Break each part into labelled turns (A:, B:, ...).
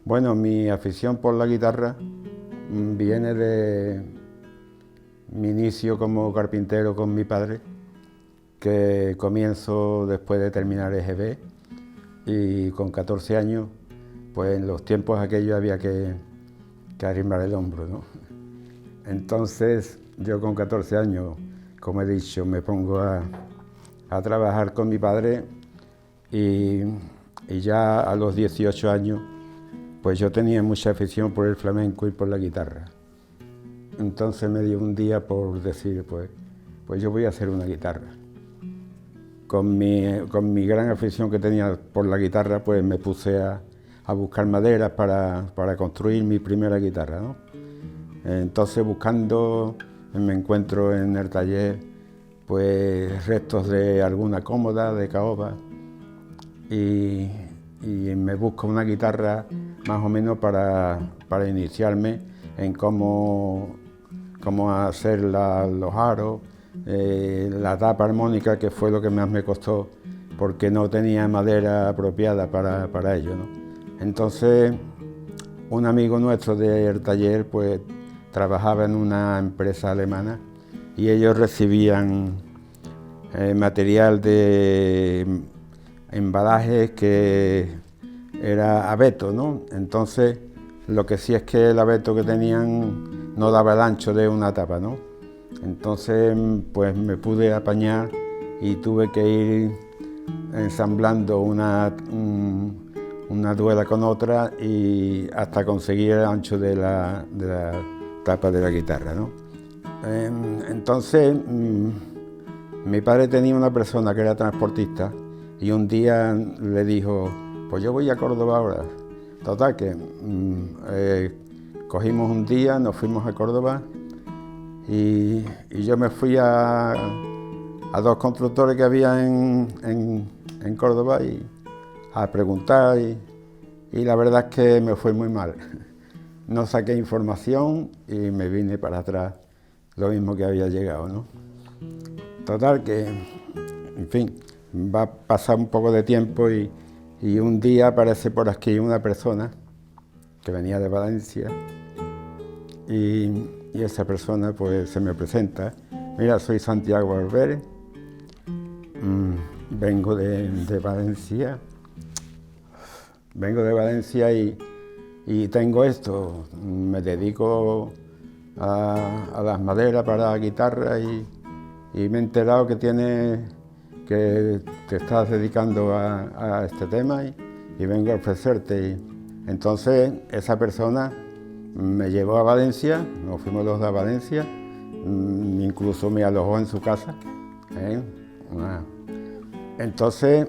A: Bueno, mi afición por la guitarra viene de mi inicio como carpintero con mi padre, que comienzo después de terminar EGB y con 14 años, pues en los tiempos aquellos había que arrimar el hombro, ¿no? Entonces yo con 14 años, como he dicho, me pongo a trabajar con mi padre y ya a los 18 años pues yo tenía mucha afición por el flamenco y por la guitarra. Entonces me dio un día por decir, pues yo voy a hacer una guitarra. Con mi gran afición que tenía por la guitarra, pues me puse a buscar maderas para construir mi primera guitarra, ¿no? Entonces buscando me encuentro en el taller pues restos de alguna cómoda, de caoba, y me busco una guitarra más o menos para iniciarme en cómo hacer los aros, la tapa armónica, que fue lo que más me costó porque no tenía madera apropiada para ello, ¿no? Entonces un amigo nuestro del taller pues trabajaba en una empresa alemana y ellos recibían material de embalajes que era abeto, ¿no? Entonces lo que sí es que el abeto que tenían no daba el ancho de una tapa, ¿no? Entonces pues me pude apañar y tuve que ir ensamblando una duela con otra y hasta conseguir el ancho de la tapa de la guitarra, ¿no? Entonces mi padre tenía una persona que era transportista y un día le dijo, pues yo voy a Córdoba ahora. Total que cogimos un día, nos fuimos a Córdoba y yo me fui a dos constructores que había en Córdoba y a preguntar y la verdad es que me fue muy mal. No saqué información y me vine para atrás lo mismo que había llegado, ¿no? Total que, en fin, va a pasar un poco de tiempo y un día aparece por aquí una persona que venía de Valencia y esa persona pues se me presenta. Mira, soy Santiago Barber, vengo de Valencia. Vengo de Valencia y tengo esto, me dedico a las maderas para la guitarra y me he enterado que te estás dedicando a este tema y vengo a ofrecerte. Entonces esa persona me llevó a Valencia, nos fuimos los dos a Valencia, incluso me alojó en su casa. Entonces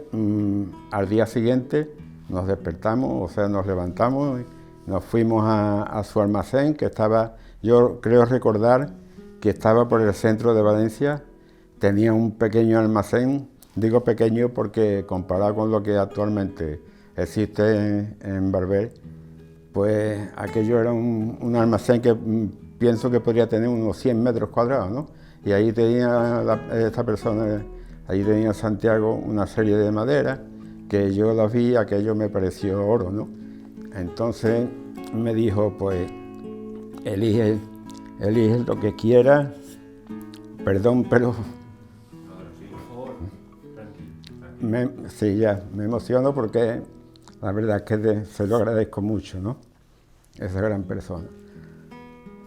A: al día siguiente nos despertamos, o sea, nos levantamos y nos fuimos a su almacén, que estaba, yo creo recordar que estaba por el centro de Valencia. Tenía un pequeño almacén, digo pequeño porque comparado con lo que actualmente existe en Barber, pues aquello era un almacén que pienso que podría tener unos 100 metros cuadrados, ¿no? Y ahí tenía esta persona, ahí tenía Santiago una serie de maderas, que yo las vi, aquello me pareció oro, ¿no? Entonces me dijo, pues, elige lo que quieras. Perdón, pero... Sí, ya, me emociono porque la verdad es que se lo agradezco mucho, ¿no? Esa gran persona.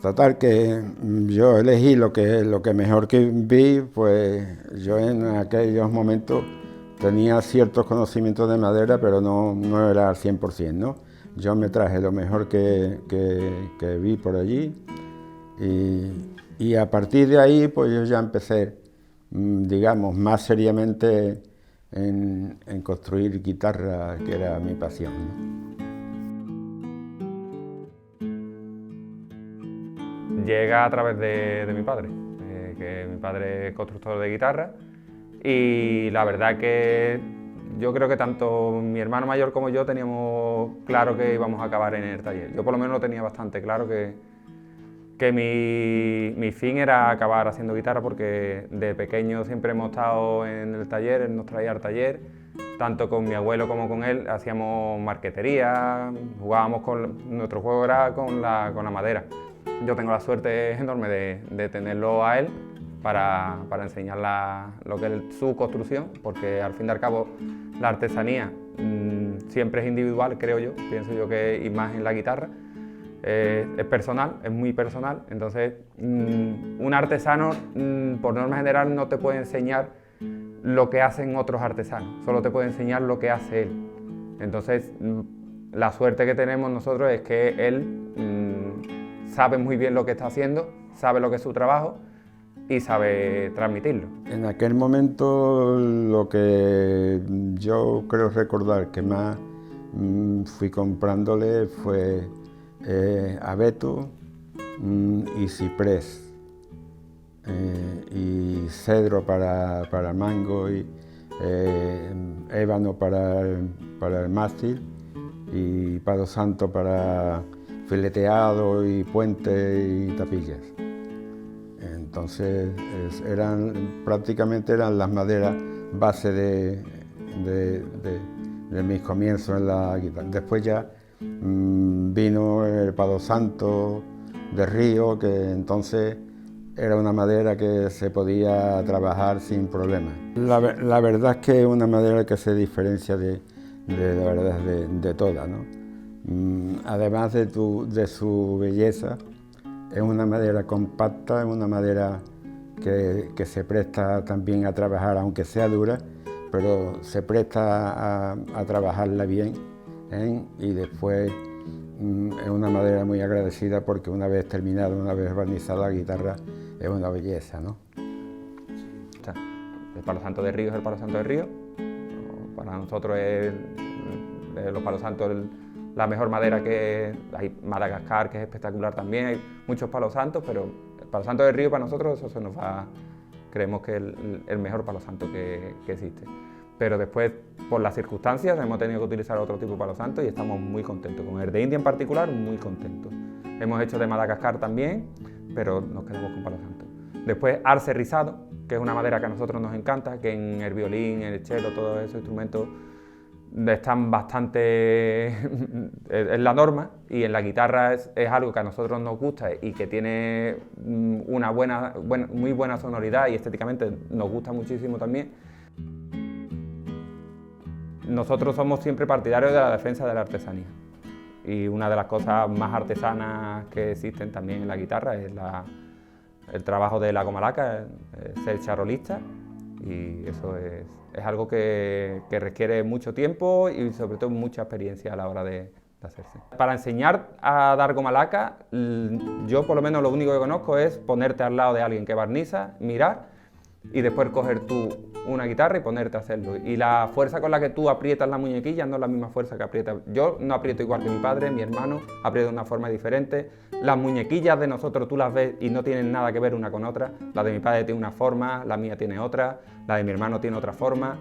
A: Total que yo elegí lo que mejor que vi, pues yo en aquellos momentos tenía ciertos conocimientos de madera, pero no era al 100%, ¿no? Yo me traje lo mejor que vi por allí y a partir de ahí pues yo ya empecé, digamos, más seriamente en construir guitarra, que era mi pasión, ¿no?
B: Llega a través de mi padre, que mi padre es constructor de guitarra y la verdad que yo creo que tanto mi hermano mayor como yo teníamos claro que íbamos a acabar en el taller. Yo por lo menos lo tenía bastante claro que mi fin era acabar haciendo guitarra porque de pequeño siempre hemos estado en el taller, él nos traía al taller, tanto con mi abuelo como con él, hacíamos marquetería, jugábamos nuestro juego era con la madera. Yo tengo la suerte enorme de tenerlo a él para enseñar lo que es su construcción, porque al fin y al cabo la artesanía siempre es individual, creo yo, pienso yo que, y más en la guitarra, es personal, es muy personal. Entonces un artesano por norma general no te puede enseñar lo que hacen otros artesanos, solo te puede enseñar lo que hace él. Entonces la suerte que tenemos nosotros es que él sabe muy bien lo que está haciendo, sabe lo que es su trabajo y sabe transmitirlo.
A: En aquel momento lo que yo creo recordar que más fui comprándole fue abeto y ciprés y cedro para mango y ébano para el mástil y palo santo para fileteado y puente y tapillas. Entonces prácticamente eran las maderas base de mis comienzos en la guitarra. Después ya vino el palo santo de río, que entonces era una madera que se podía trabajar sin problema. La verdad es que es una madera que se diferencia de todas, ¿no? Además de su belleza, es una madera compacta, es una madera que se presta también a trabajar, aunque sea dura, pero se presta a trabajarla bien, ¿eh? Y después es una madera muy agradecida porque una vez terminada, una vez barnizada la guitarra, es una belleza, ¿no?
B: El palo santo de río es el palo santo de río. Para nosotros los palos santos la mejor madera que hay. Madagascar, que es espectacular también, hay muchos palos santos, pero el palo santo de río para nosotros eso se nos va, creemos que es el mejor palo santo que existe. Pero después, por las circunstancias, hemos tenido que utilizar otro tipo de palo santo y estamos muy contentos. Con el de India en particular, muy contentos. Hemos hecho de Madagascar también, pero nos quedamos con palo santo. Después, arce rizado, que es una madera que a nosotros nos encanta, que en el violín, en el cello, todos esos instrumentos están bastante es la norma, y en la guitarra es algo que a nosotros nos gusta y que tiene una muy buena sonoridad y estéticamente nos gusta muchísimo también. Nosotros somos siempre partidarios de la defensa de la artesanía, y una de las cosas más artesanas que existen también en la guitarra es el trabajo de la goma laca, ser charolista, y eso es algo que requiere mucho tiempo y sobre todo mucha experiencia a la hora de hacerse. Para enseñar a dar goma laca, yo por lo menos lo único que conozco es ponerte al lado de alguien que barniza, mirar y después coger tú una guitarra y ponerte a hacerlo. Y la fuerza con la que tú aprietas la muñequilla no es la misma fuerza que aprieta. Yo no aprieto igual que mi padre, mi hermano aprieta de una forma diferente. Las muñequillas de nosotros tú las ves y no tienen nada que ver una con otra. La de mi padre tiene una forma, la mía tiene otra, la de mi hermano tiene otra forma.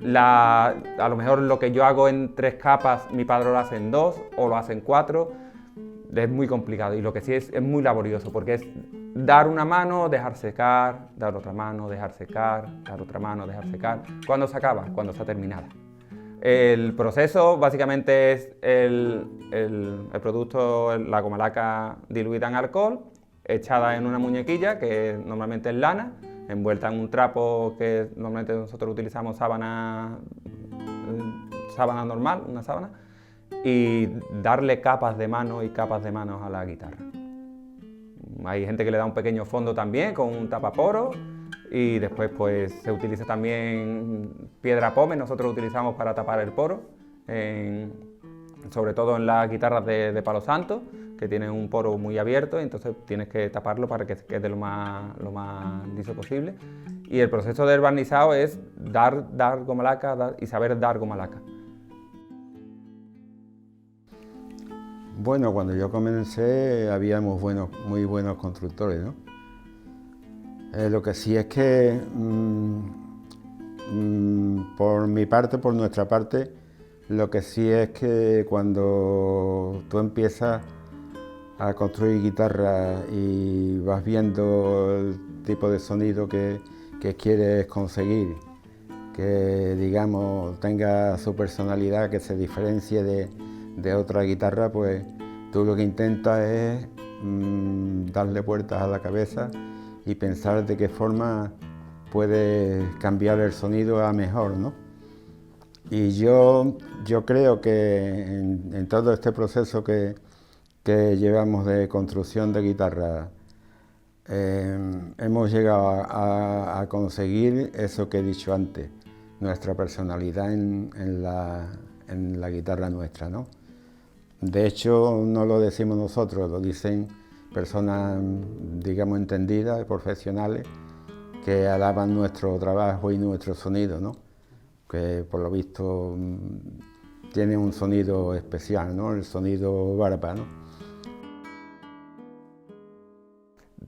B: A lo mejor lo que yo hago en 3 capas, mi padre lo hace en 2 o lo hace en 4. Es muy complicado, y lo que sí es muy laborioso, porque es dar una mano, dejar secar, dar otra mano, dejar secar, dar otra mano, dejar secar. ¿Cuándo se acaba? Cuando está terminada. El proceso básicamente es el producto, la goma laca diluida en alcohol, echada en una muñequilla que normalmente es lana, envuelta en un trapo que normalmente nosotros utilizamos sábana normal, una sábana, y darle capas de mano y capas de manos a la guitarra. Hay gente que le da un pequeño fondo también con un tapaporo, y después pues se utiliza también piedra pómez, nosotros lo utilizamos para tapar el poro, sobre todo en las guitarras de palo santo, que tienen un poro muy abierto, entonces tienes que taparlo para que quede lo más liso posible. Y el proceso del barnizado es dar goma laca y saber dar goma laca.
A: Bueno, cuando yo comencé habíamos muy buenos constructores, ¿no? Lo que sí es que por mi parte, por nuestra parte, lo que sí es que cuando tú empiezas a construir guitarra y vas viendo el tipo de sonido que quieres conseguir que digamos tenga su personalidad, que se diferencie de otra guitarra, pues tú lo que intentas es darle vueltas a la cabeza y pensar de qué forma puedes cambiar el sonido a mejor, ¿no? Y yo creo que en todo este proceso que llevamos de construcción de guitarra, hemos llegado a conseguir eso que he dicho antes, nuestra personalidad en la guitarra nuestra, ¿no? De hecho, no lo decimos nosotros, lo dicen personas, digamos, entendidas, profesionales, que alaban nuestro trabajo y nuestro sonido, ¿no? Que por lo visto tiene un sonido especial, ¿no? El sonido barba, ¿no?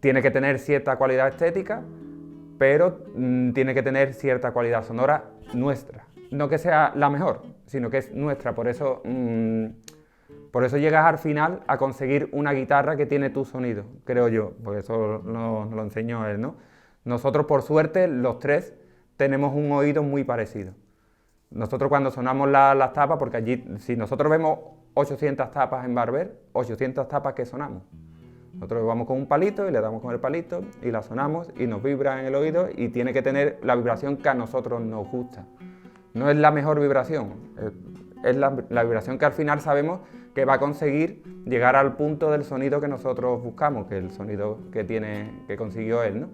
B: Tiene que tener cierta cualidad estética, pero tiene que tener cierta cualidad sonora nuestra. No que sea la mejor, sino que es nuestra. Por eso llegas al final a conseguir una guitarra que tiene tu sonido, creo yo, porque eso nos lo enseñó él, ¿no? Nosotros, por suerte, los tres tenemos un oído muy parecido. Nosotros cuando sonamos las tapas, porque allí, si nosotros vemos 800 tapas en Barber, 800 tapas que sonamos. Nosotros vamos con un palito y le damos con el palito y la sonamos y nos vibra en el oído y tiene que tener la vibración que a nosotros nos gusta. No es la mejor vibración, es la vibración que al final sabemos que va a conseguir llegar al punto del sonido que nosotros buscamos, que es el sonido que consiguió él, ¿no?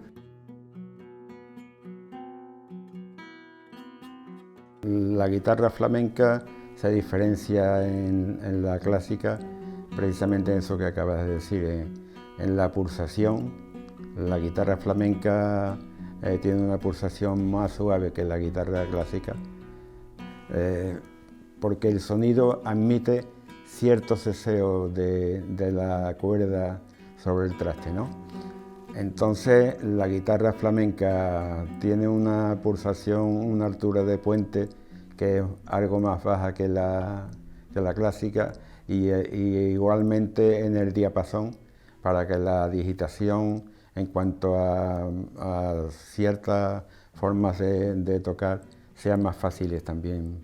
A: La guitarra flamenca se diferencia en la clásica precisamente en eso que acabas de decir, en la pulsación. La guitarra flamenca tiene una pulsación más suave que la guitarra clásica, porque el sonido admite cierto ceseo de la cuerda sobre el traste, ¿no? Entonces la guitarra flamenca tiene una pulsación, una altura de puente que es algo más baja que la clásica y igualmente en el diapasón, para que la digitación en cuanto a ciertas formas de tocar sean más fáciles también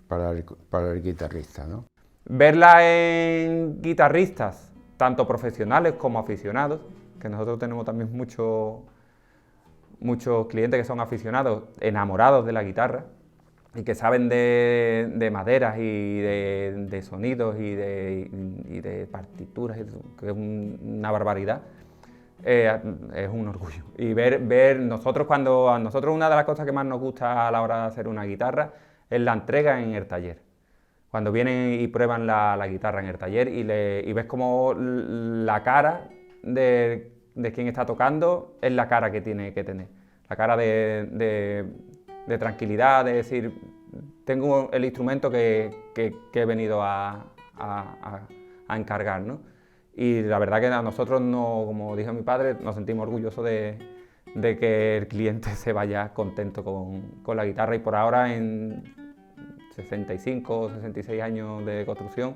A: para el guitarrista, ¿no?
B: Verla en guitarristas, tanto profesionales como aficionados, que nosotros tenemos también muchos clientes que son aficionados, enamorados de la guitarra y que saben de maderas y de sonidos y de partituras, que es una barbaridad, es un orgullo. Y ver nosotros a nosotros una de las cosas que más nos gusta a la hora de hacer una guitarra es la entrega en el taller. Cuando vienen y prueban la guitarra en el taller y ves como la cara de quien está tocando es la cara que tiene que tener. La cara de tranquilidad, de decir, tengo el instrumento que he venido a encargar, ¿no? Y la verdad que a nosotros, como dijo mi padre, nos sentimos orgullosos de que el cliente se vaya contento con la guitarra, y por ahora en 65 o 66 años de construcción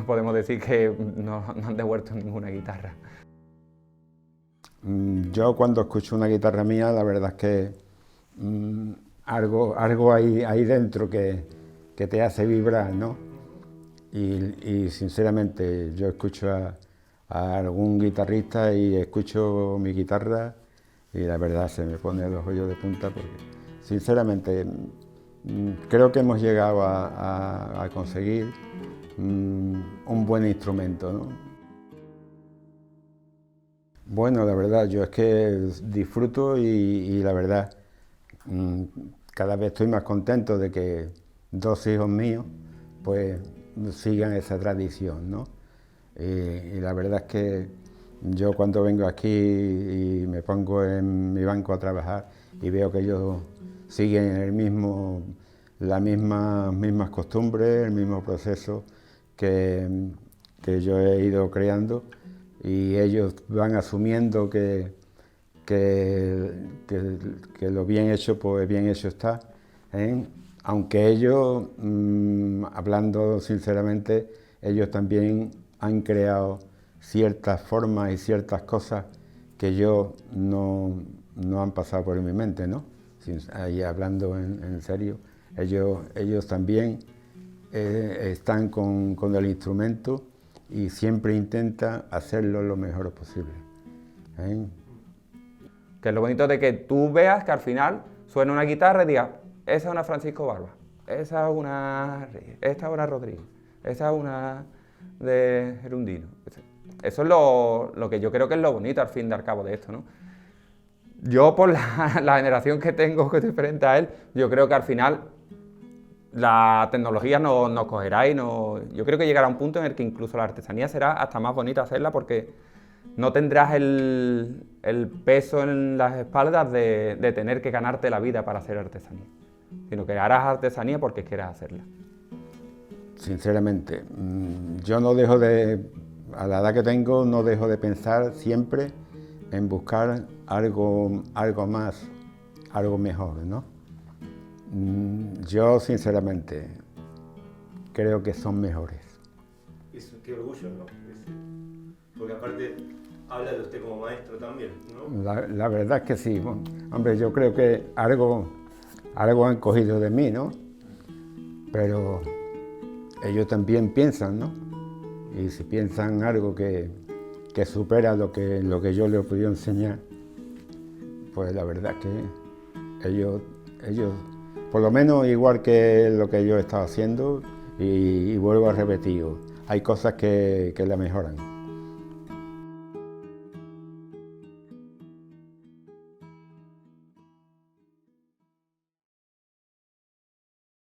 B: podemos decir que no han devuelto ninguna guitarra.
A: Yo cuando escucho una guitarra mía, la verdad es que algo hay dentro que te hace vibrar, ¿no? Y sinceramente yo escucho a algún guitarrista y escucho mi guitarra y la verdad se me pone los vellos de punta, porque sinceramente creo que hemos llegado a conseguir un buen instrumento, ¿no? Bueno, la verdad, yo es que disfruto y la verdad, cada vez estoy más contento de que dos hijos míos pues sigan esa tradición, ¿no? Y la verdad es que yo cuando vengo aquí y me pongo en mi banco a trabajar y veo que ellos siguen las mismas costumbres, el mismo proceso que yo he ido creando, y ellos van asumiendo que lo bien hecho, pues bien hecho está, ¿eh? Aunque ellos, hablando sinceramente, ellos también han creado ciertas formas y ciertas cosas que yo no han pasado por mi mente, ¿no? ahí hablando en serio, ellos también están con el instrumento y siempre intentan hacerlo lo mejor posible.
B: Que es lo bonito de que tú veas que al final suena una guitarra y digas, esa es una Francisco Barba, esa es una Reyes, esta es una Rodríguez, esa es una de Gerundino. Eso es lo que yo creo que es lo bonito al fin y al cabo de esto, ¿no? Yo por la generación que tengo, que estoy frente a él, yo creo que al final la tecnología nos cogerá y yo creo que llegará un punto en el que incluso la artesanía será hasta más bonita hacerla porque no tendrás el peso en las espaldas de tener que ganarte la vida para hacer artesanía, sino que harás artesanía porque quieras hacerla.
A: Sinceramente, yo no dejo a la edad que tengo, no dejo de pensar siempre en buscar algo más, algo mejor, ¿no? Yo sinceramente creo que son mejores.
C: Qué orgullo, ¿no? Porque aparte habla de usted como maestro también, ¿no?
A: La verdad es que sí. Bueno, hombre, yo creo que algo han cogido de mí, ¿no? Pero ellos también piensan, ¿no? Y si piensan algo que supera lo que yo les he podido enseñar, pues la verdad es que ellos por lo menos igual que lo que yo he estado haciendo, y vuelvo a repetir, hay cosas que la mejoran.